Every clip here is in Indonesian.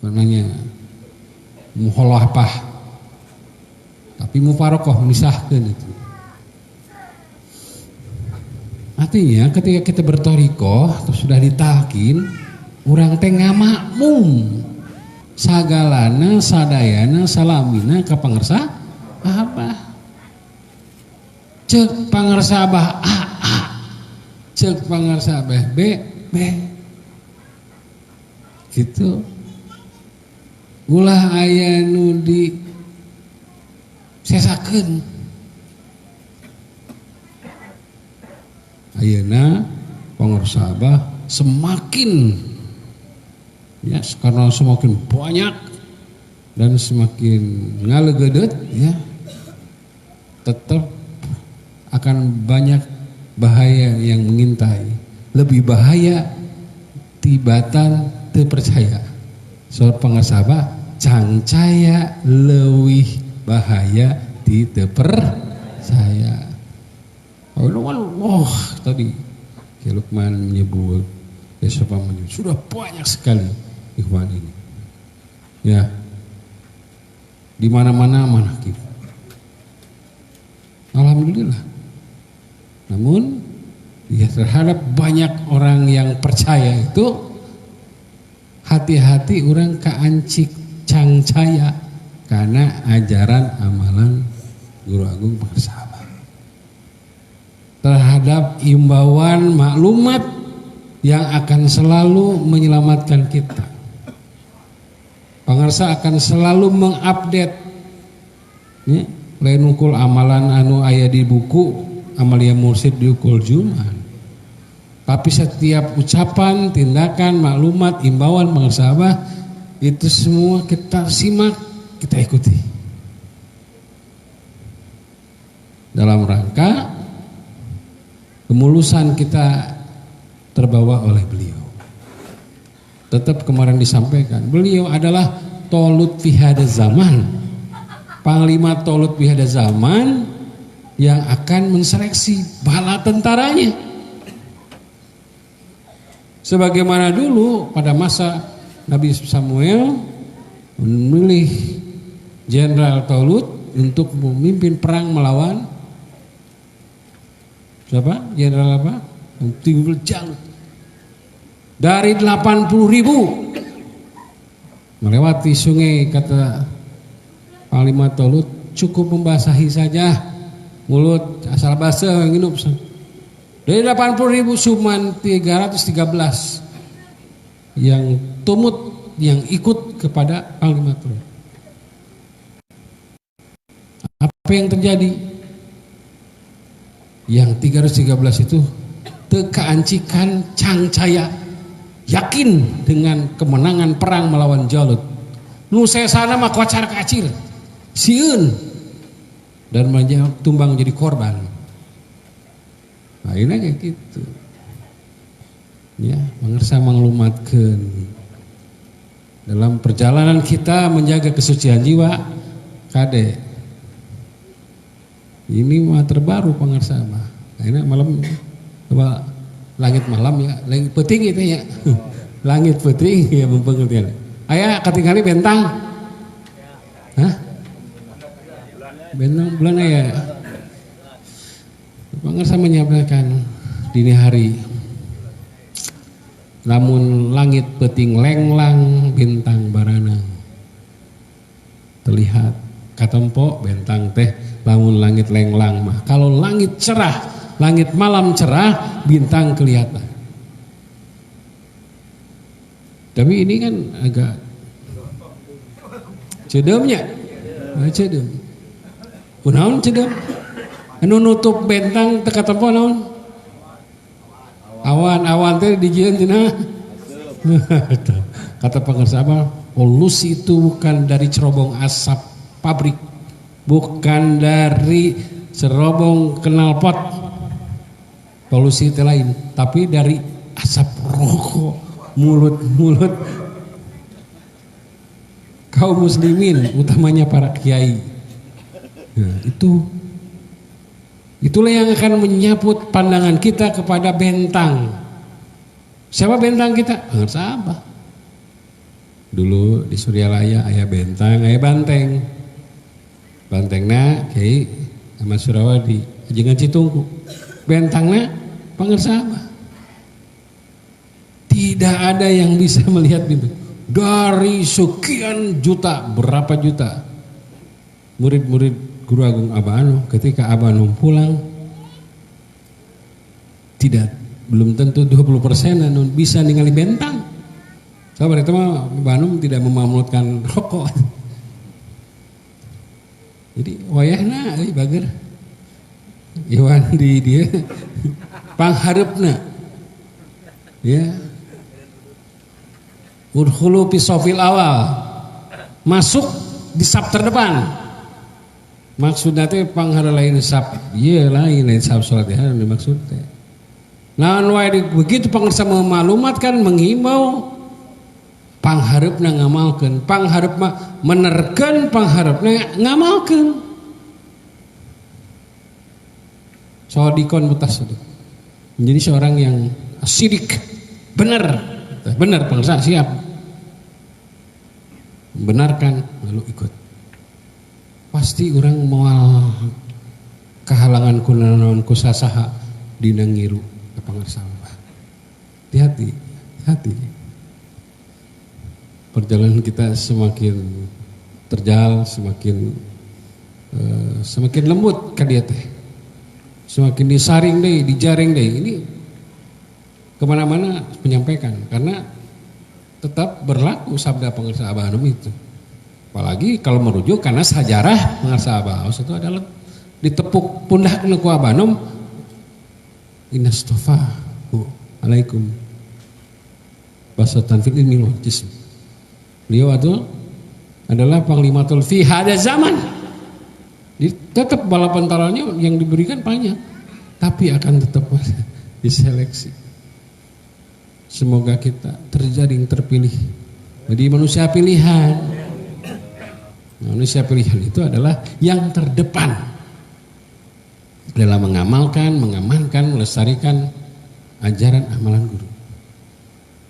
Karena muholahpah, tapi mufarokoh misahkan itu. Artinya ketika kita bertorikoh terus sudah ditalkin, urang teh ngamakmum sagalana sadayana salamina ka pangersa abah. Cek pangersa abah a, cek pangersa abah b, gitu. Ulah aya nu di sesakeun. Ayeuna pangersa abah semakin ya, karena semakin banyak dan semakin ngalegedet ya, tetap akan banyak bahaya yang mengintai. Lebih bahaya tibatan terpercaya. Soal pangasaba cangcaya leuwih bahaya di terpercaya. Allah tadi Lukman menyebut, Yusuf menyebut, sudah banyak sekali ikhwan ini. Ya, di mana-mana manakib. Alhamdulillah. Namun ya terhadap banyak orang yang percaya itu hati-hati orang kaancik cangcaya karena ajaran amalan Guru Agung Pangersa terhadap imbauan maklumat yang akan selalu menyelamatkan kita. Pangersa akan selalu mengupdate ya, lain ukul amalan anu aya di buku Amalia Mursyid di ukul Juman. Tapi setiap ucapan, tindakan, maklumat, imbauan Pangersa itu semua kita simak, kita ikuti. Dalam rangka kemulusan kita terbawa oleh beliau. Tetap kemarin disampaikan, beliau adalah Tolut fi hada zaman, panglima Tolut fi hada zaman yang akan menseleksi bala tentaranya. Sebagaimana dulu pada masa Nabi Samuel memilih Jenderal Tolut untuk memimpin perang melawan siapa? Jenderal apa? Timbul Jalut. Dari 80.000 melewati sungai, kata Panglima Tolut, cukup membasahi saja mulut, asal basah nginup. Dari 80.000 cuman 313 yang tumut, yang ikut kepada Panglima Tolut. Apa yang terjadi? Yang 313 itu tekaancikan cangcaya, yakin dengan kemenangan perang melawan Jalut. Nu sesana mah kocar kacir, sieun, dan banyak tumbang jadi korban. Nah ini kayak gitu. Ya, Pangersa manglumatkeun dalam perjalanan kita menjaga kesucian jiwa, kade. Ini mah terbaru Pangersa mah. Ini malam coba langit malam ya, langit peuting itu ya. Langit peuting ya mempengertian. Aya katingali bentang. Hah? Bentang bulan aya. Pangersa menyampaikan dini hari. Lamun langit peuting lenglang bintang baranang. Terlihat katempo bentang teh lamun langit lenglang mah. Kalau langit cerah, langit malam cerah, bintang kelihatan. Tapi ini kan agak cedemnya, cedem. Kunaon cedem? Anu nutup bentang teka tempo naon? Awan-awan teh dijieun cenah. Kata Pangersa polusi itu bukan dari cerobong asap pabrik, bukan dari cerobong knalpot, polusi itu lain, tapi dari asap rokok mulut-mulut kaum muslimin, utamanya para kiai. Nah, itulah yang akan menyaput pandangan kita kepada bentang. Siapa bentang kita? Pangersa. Dulu di Suryalaya aya bentang, aya banteng. Bantengna Kiai Ahmad Surawadi, ajengan Citungku. Bentangna Pangersa Abah. Tidak ada yang bisa melihat itu. Dari sekian juta, berapa juta murid-murid Guru Agung Abah Anom, ketika Abah Anom pulang, belum tentu 20% anu bisa ningali bentang. Sabar itu mah Abah Anom tidak memamutkan rokok. Jadi wayahna bager. Iwan di dia pangharepna. Ya. Udkhulu fi safil awal. Masuk di saf terdepan. Maksudnya teh pangharelain saf. Ieu lain saf salat ya dimaksud teh. Nah, begitu pangersa memalumatkan, menghimbau, pangharepna ngamalkeun, pangharep mah menerkeun, pangharepna ngamalkeun. Sodikon mutasadiq. Menjadi seorang yang sidik, benar pangersa siap. Benarkan lalu ikut. Pasti orang moal kehalangan kunaon kusasaha dina ngiru ka pangarsa. Hati-hati. Perjalanan kita semakin terjal, semakin lembut ka dia teh. Semakin disaring deh, dijaring deh. Ini kemana-mana menyampaikan karena tetap berlaku sabda pangarsa Abah Anom itu. Apalagi kalau merujuk karena sejarah pangarsa Abah Anom itu adalah ditepuk pundak ku Abah Anom, inastofahu alaikum basatan fil ilmi wal jism. Beliau itu adalah panglimatul fi hada zaman. Tetap balapan talanya yang diberikan banyak, tapi akan tetap diseleksi. Semoga kita terjaring terpilih menjadi manusia pilihan. Manusia pilihan itu adalah yang terdepan dalam mengamalkan, mengamankan, melestarikan ajaran amalan guru.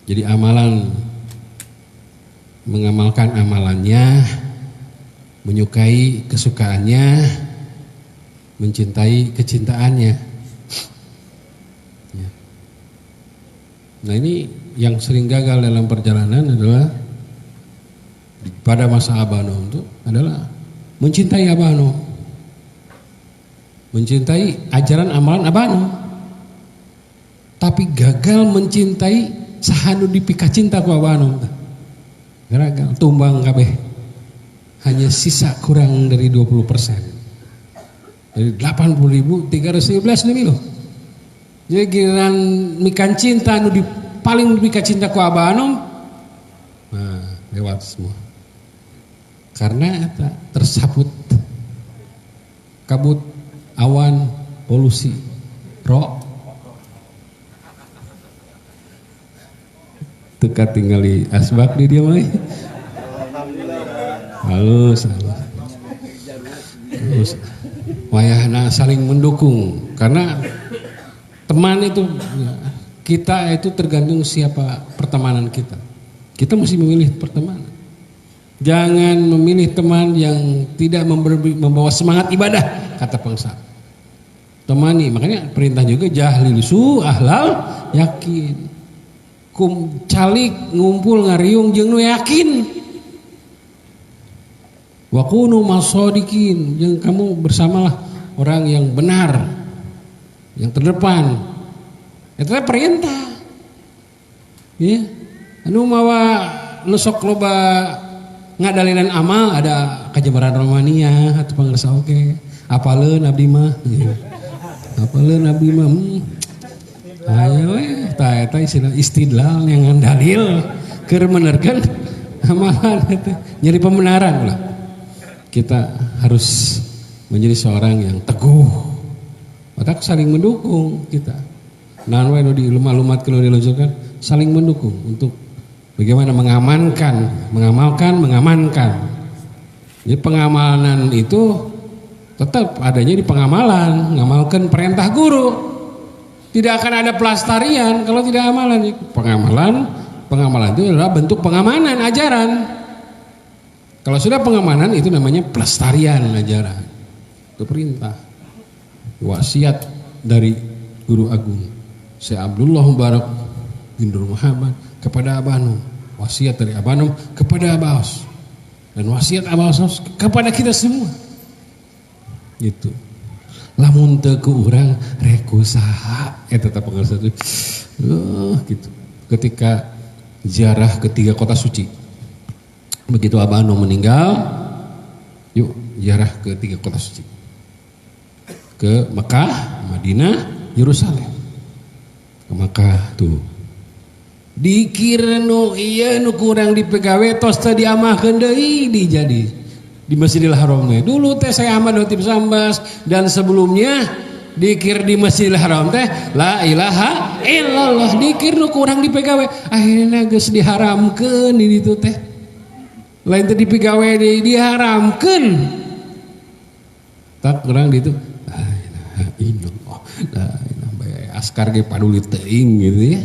Jadi amalan, mengamalkan amalannya, menyukai kesukaannya, mencintai kecintaannya. Nah, ini yang sering gagal dalam perjalanan adalah pada masa Abah Anom itu adalah mencintai Abah Anom, mencintai ajaran amalan Abah Anom, tapi gagal mencintai sahanu dipika cinta ku Abah Anom. Gagal, tumbang kabeh. Hanya sisa kurang dari 20%. Dari 80.311 nih loh. Jadi giliran mikan cinta anu paling dipika cinta ku Abah Anom, nah lewat semua. Karena tersabut kabut, awan, polusi, teka tinggali asbak di dia mah. Halus. Wayahna saling mendukung karena teman itu, kita itu tergantung siapa pertemanan kita. Kita mesti memilih pertemanan. Jangan memilih teman yang tidak membawa semangat ibadah, kata pangsa. Temani, makanya perintah juga jahlisu ahlal yakin. Calik ngumpul ngariung jeung nu yakin. Wa kunu masodikin, yang kamu bersamalah orang yang benar, yang terdepan. Itu perintah. Ya. Anu mawa nusok loba ngadalinan amal ada kajebaran Romania atau pangersa oke. Apaleun abdi mah. Apaleun abdi mah. Ayo we eta istilah istidlal yang dalil keur menerkeun amalan eta. Nyari pembenaran lah. Kita harus menjadi seorang yang teguh. Maka saling mendukung kita. Nah, we di lumat kalau diluncurkan saling mendukung untuk bagaimana mengamalkan. Jadi pengamalan itu tetap adanya di pengamalan, mengamalkan perintah guru. Tidak akan ada pelestarian kalau tidak amalan. Pengamalan Pengamalan itu adalah bentuk pengamanan ajaran. Kalau sudah pengamanan itu namanya pelestarian ajaran. Itu perintah. Wasiat dari Guru Agung Syekh Abdullah Mubarak bin Nur Muhammad kepada Abah Nom. Wasiat dari Abah Nom kepada Abah Os. Dan wasiat Abah Os kepada kita semua. Gitu. Lamun teu ku urang rek usaha eta teh pengarsa itu. Gitu. Ketika ziarah ke 3 kota suci. Begitu Abah Nom meninggal, yuk ziarah ke 3 kota suci. Ke Mekah, Madinah, Yerusalem. Ke Mekah tuh. Dikir nu ieu nu kurang dipegawe tos teh diamahkeun deui dijadi di Masjidil Haram. Dulu teh saya Ahmad Khotib Sambas dan sebelumnya dikir di Masjidil Haram teh la ilaha illallah, dikir nu kurang dipegawe akhirnya geus diharamkeun di ditu teh. Lain teh dipegawe diharamkeun. Tak kurang ditu la ilaha illallah. La ilaha askar ge paduli teuing gitu ya.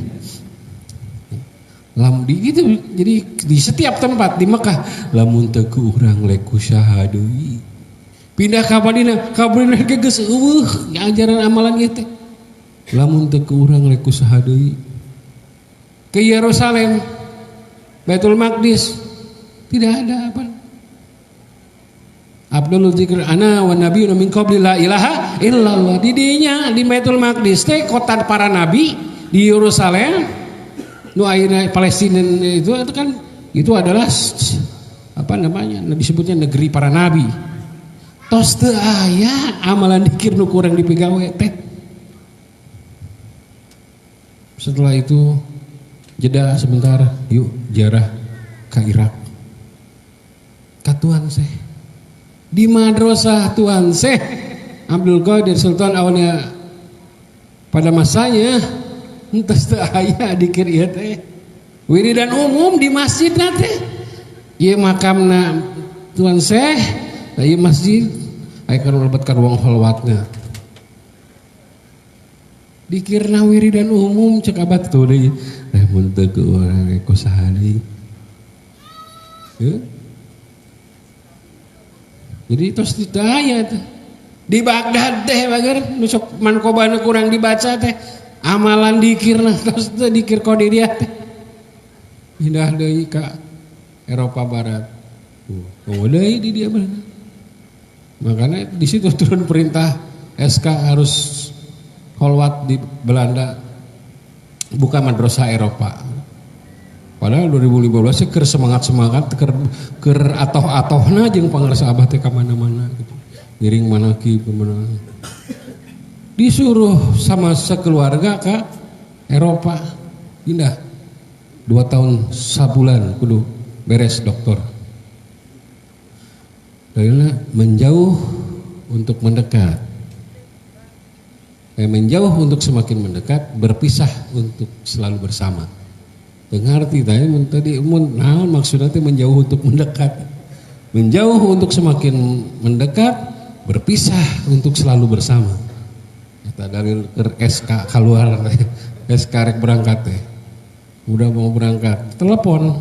Lamun di gitu, jadi di setiap tempat di Mekah lamun teu ku urang lek kusaha deui. Pindah ka Madinah ge geus eueuh ajaran amalan ieu teh. Lamun teu ku urang lek kusaha deui. Ke Yerusalem, Baitul Maqdis tidak ada apa. Abdul Dzikr ana wa nabiyyuna min qabli la ilaha illallah. Di dinya di Baitul Maqdis teh kota para nabi, di Yerusalem nu ayeuna Palestina itu kan itu adalah apa namanya disebutnya negeri para nabi. Tos teu aya amalan dikir nu kurang dipegawe teh. Setelah itu jeda sebentar, yuk ziarah ke Irak. Ka Tuan Syekh. Di madrasah Tuan Syekh Abdul Qadir Sultan Aulia pada masanya entos teu aya dikir ieu teh. Wiridan umum di masjid teh. Ieu makamna Tuan Syekh, ieu masjid aya keur mlebetkeun ruang khalwatna. Dikirna wiridan umum cek abad tuh deui. Mun teu ku urang rek kusaha deui. Jadi tos teu aya teh. Di Baghdad teh bager nu sok mankobana kurang dibaca teh. Amalan dikirna tos teu dikir qadiriyah teh. Pindah deui ka Eropa Barat. Oh deui di dia bener. Makanya di situ turun perintah SK harus kholwat di Belanda buka madrasah Eropa. Padahal 2015 keur semangat-semangat keur atoh-atohna jeung pangarsa Abah teh ka mana-mana gitu. Ngiring manaki ke mana. Disuruh sama sekeluarga ke Eropa. Pindah 2 tahun sabulan kudu beres dokter. Karena menjauh untuk mendekat. Menjauh untuk semakin mendekat, berpisah untuk selalu bersama. Ngerti tadi tadi naon maksudnya menjauh untuk mendekat. Menjauh untuk semakin mendekat, berpisah untuk selalu bersama. Eta dalil keur SK keluar SK rek berangkat teh. Udah mau berangkat, telepon.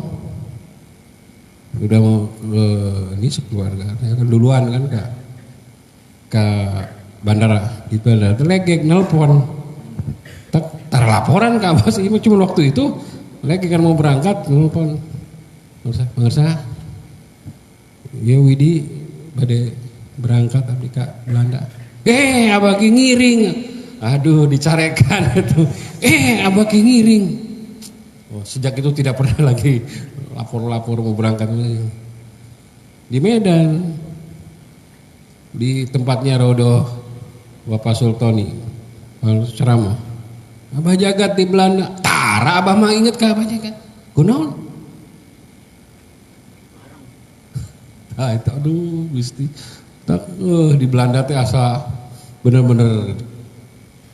Udah mau ini sekeluarga kan duluan kan ke bandara itu ada telegek nelpon. Tak laporan ke Abah sih cuma waktu itu lagi kan mau berangkat nelpon. Pengersa. Ya Widi bade berangkat abdi ka Belanda. Abah ki ngiring. Aduh dicarekan itu. Abah ki ngiring. Oh, sejak itu tidak pernah lagi lapor-lapor mau berangkat. Di Medan, di tempatnya Rodoh Bapak Sultoni, ceramah. Abah Jagat di Belanda. Tara Abah mah inget ke Abah Jagat. Kunaon? Itu aduh Gusti. Di Belanda teh asa bener-bener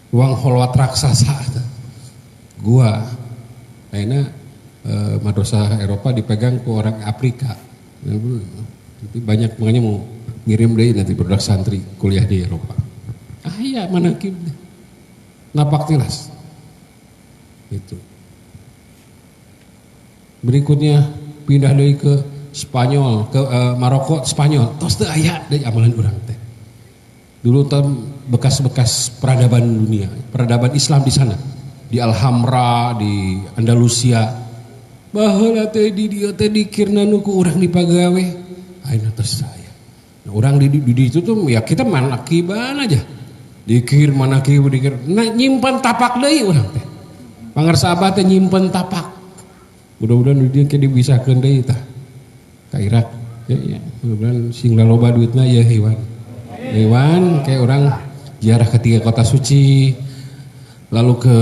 ruang kholwat raksasa. Gua akhirnya madrasah Eropa dipegang ke orang Afrika. Nanti banyak makanya mau ngirim deh nanti budak santri kuliah di Eropa. Iya manakib ngapak tilas. Itu. Berikutnya pindah deui ke Spanyol, ke Maroko, Spanyol. Tos teu aya deui amalan urang teh. Dulu teh bekas-bekas peradaban dunia, peradaban Islam di sana. Di Alhambra, di Andalusia. Baheula teh di dieu teh dikirna nu ku urang dipagawe. Ayeuna tos saya. Nah, urang di itu tuh ya kita manakiban aja. Dikir manakib dikir. Nah, nyimpen tapak deui urang teh. Pangarsa abah teh nyimpen tapak. Mudah-mudahan dia ke dibisakeun deui tah. Ka Irak. Ya. Mudah-mudahan sing loba duitna ya hewan. Hewan kayak orang ziarah ke 3 kota suci, lalu ke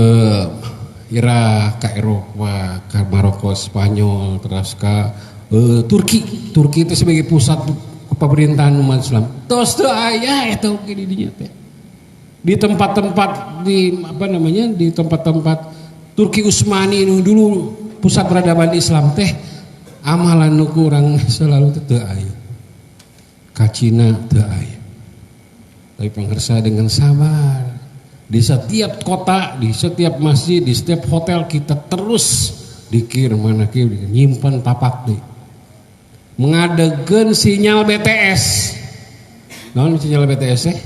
Irak, ke Eropa, ke Maroko, Spanyol, terus ke Turki. Turki itu sebagai pusat pemerintahan umat Islam. Tos teu aya eta oge di dinya teh. Di tempat-tempat di tempat-tempat Turki Utsmani dulu pusat peradaban Islam teh amalan nu kurang selalu teu aya. Ka Cina teu aya. Tapi pangarsa dengan sabar. Di setiap kota, di setiap masjid, di setiap hotel kita terus dikir manakib nyimpen tapak deui. Mengadegeun sinyal BTS. Naon sinyal BTS teh?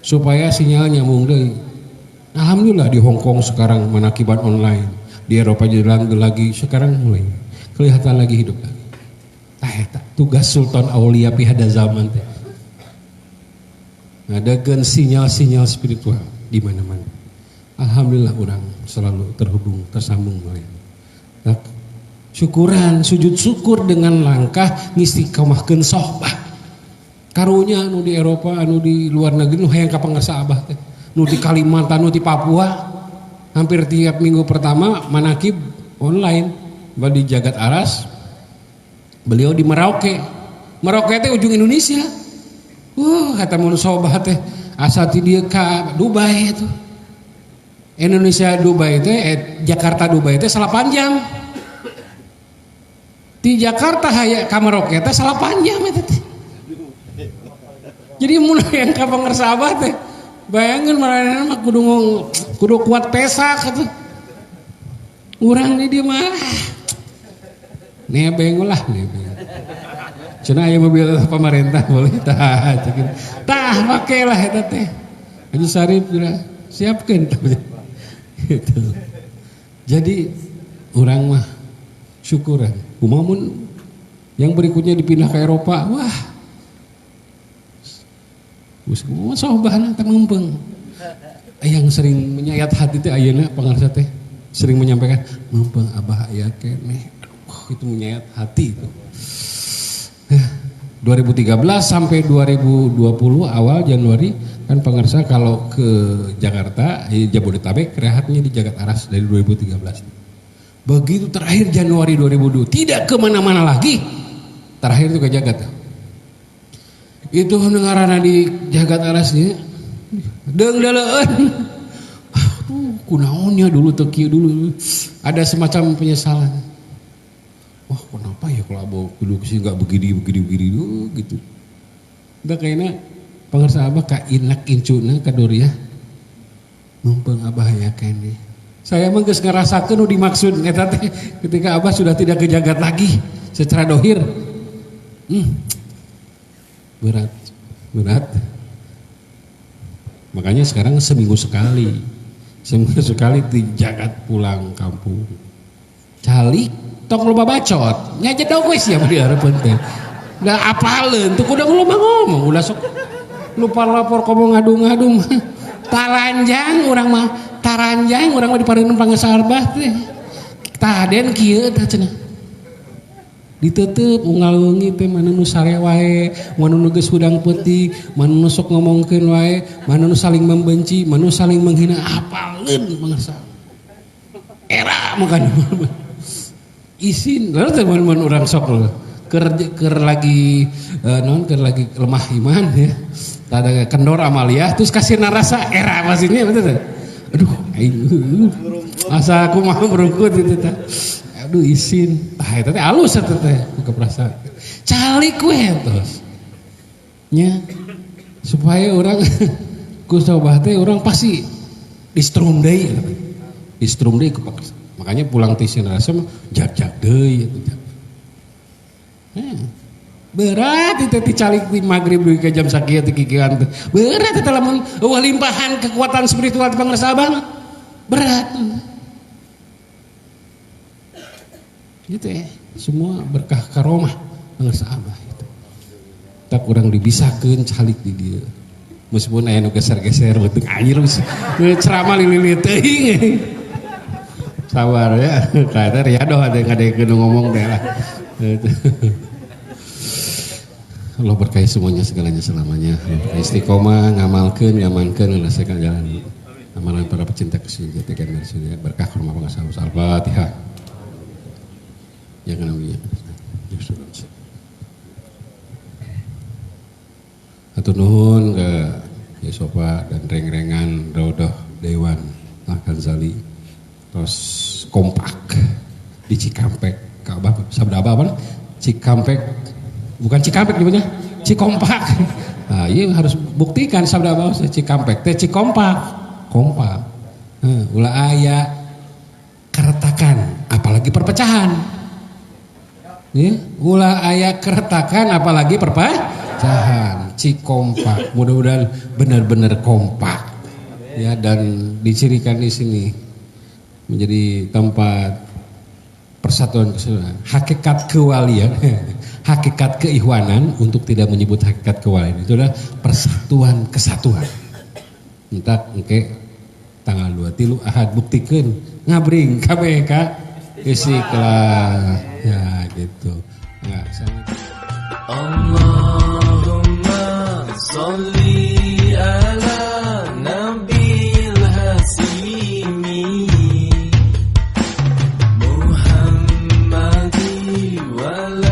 Supaya sinyal nyambung deui. Alhamdulillah di Hong Kong sekarang manakiban online. Di Eropa jalan lagi sekarang mulai kelihatan lagi hidup lagi. Tah eta tugas Sultan Aulia pi hada zaman teh. Ngadageun sinyal-sinyal spiritual di mana-mana. Alhamdulillah orang selalu terhubung, tersambung oleh. Syukuran, sujud syukur dengan langkah ngistiqomahkeun sohbah. Karunya anu di Eropa, anu di luar negeri nu hayang ka pangarsa abah teh. Nu di Kalimantan, nu di Papua. Hampir tiap minggu pertama manakib online. Di Jagat Aras. Beliau di Merauke. Merauke teh ujung Indonesia. Kata mun sobat teh asa ti dieu ka Dubai itu. Indonesia Dubai teh Jakarta Dubai teh 8 jam. Di Jakarta haya ka Merauke teh 8 jam eta teh. Jadi mun yang ka pangarsa abah teh bayangkeun marana mah kudu kuat pesak atuh. Urang di dieu mah nebeng lah nebeng. Cenah aya mobil pemerintah boleh tah cekin. Tah makailah eta teh. Haji Sarip kira siapkeun gitu. Jadi urang mah syukuran. Kumaha mun yang berikutnya dipindah ke Eropa, wah. Geus kumaha sohbahna teh mempeng. Yang sering menyayat hati teh ayeuna pangarsa teh sering menyampaikan mempeng abah aya keneh. Aduh, itu menyayat hati itu. 2013 sampai 2020 awal Januari kan pangarsa kalau ke Jakarta Jabodetabek rehatnya di Jagat Aras dari 2013. Begitu terakhir Januari 2002 tidak kemana-mana lagi, terakhir itu ke Jagat. Itu nengarana di Jagat Arasnya deung daleun. Kunaonnya dulu teu kieu dulu ada semacam penyesalan. Wah kenapa ya kalau abah dulu sih nggak begini gitu. Udah kayaknya pangarsa abah ka inak incuna ka Doriah mumpung abah ya kene. Saya mah geus ngarasakeun nu dimaksud eta teh ketika abah sudah tidak ke Jagat lagi secara dohir. Berat. Makanya sekarang seminggu sekali di Jagat pulang kampung. Calik tong loba bacot nya jedog we sia di hareupeun teh da apaleun teu kudu loba ngomong ulah sok lupa lapor komo ngadu-ngadu mah taranjang urang mah dipareun pangarsa abah teh taden kieu tah cenah diteuteub unggal weungi teh mana nu sare wae mana nu geus hudang peuting mana nu sok ngomongkeun wae mana nu saling membenci mana nu saling menghina apaleun pangarsa era makan isin lalu teman-teman orang sok ker lagi lemah iman ya ada kendor amalia terus kasih narasa era maksudnya betul aduh asa aku mah berungkut itu teh aduh isin itu teh halus itu teh buka perasaan calik we terus nya supaya orang ku sabah teh orang pasti distrum deui ku Makanya pulang ti Sinarasa jag-jag deui atuh jak. Berat itu dicalik di maghrib dugi ke jam sakieu teh kikian teh. Berat eta lamun eueuh limpahan kekuatan spiritual ti bangsa Abah. Berat. Gitu ya. Semua berkah karomah bangsa Abah itu. Tak kurang dibisakeun calik di dieu. Meskipun aya nu geser-geser beuteung anjir ceramah lililit teuing. Sabar ya, kata riadoh ada yang ngomong deh lah. Allah berkahi semuanya segalanya selamanya. Allah berkahi istiqomah, ngamalkan, menyelesaikan jalan amalan para pecinta kesejahteraan manusia. Berkah rumah bangsa Al-Fatihah. Yang namanya. Atur nuhun ke Yesopa dan reng-rengan Raudhah Dewan Al-Ghazali. Terus kompak di Cikampek, Ka'bah sabda apa? Cikampek, bukan Cikampek namanya, Cikompak. Nah, iya harus buktikan sabda apa? Cikampek, teh Cikompak, kompak. Ulah aya keretakan, apalagi perpecahan. Ya, ulah aya keretakan, apalagi perpecahan. Cikompak, mudah-mudahan benar-benar kompak. Ya, dan dicirikan di sini menjadi tempat persatuan kesatuan, hakikat kewalian, hakikat keikhwanan untuk tidak menyebut hakikat kewalian itu adalah persatuan kesatuan. Entak engke tanggal 23 Ahad buktikeun ngabring kabeh ka Istiqlal ya gitu. Nah, Allahumma sholli ala nabil hasimi Muhammadi wal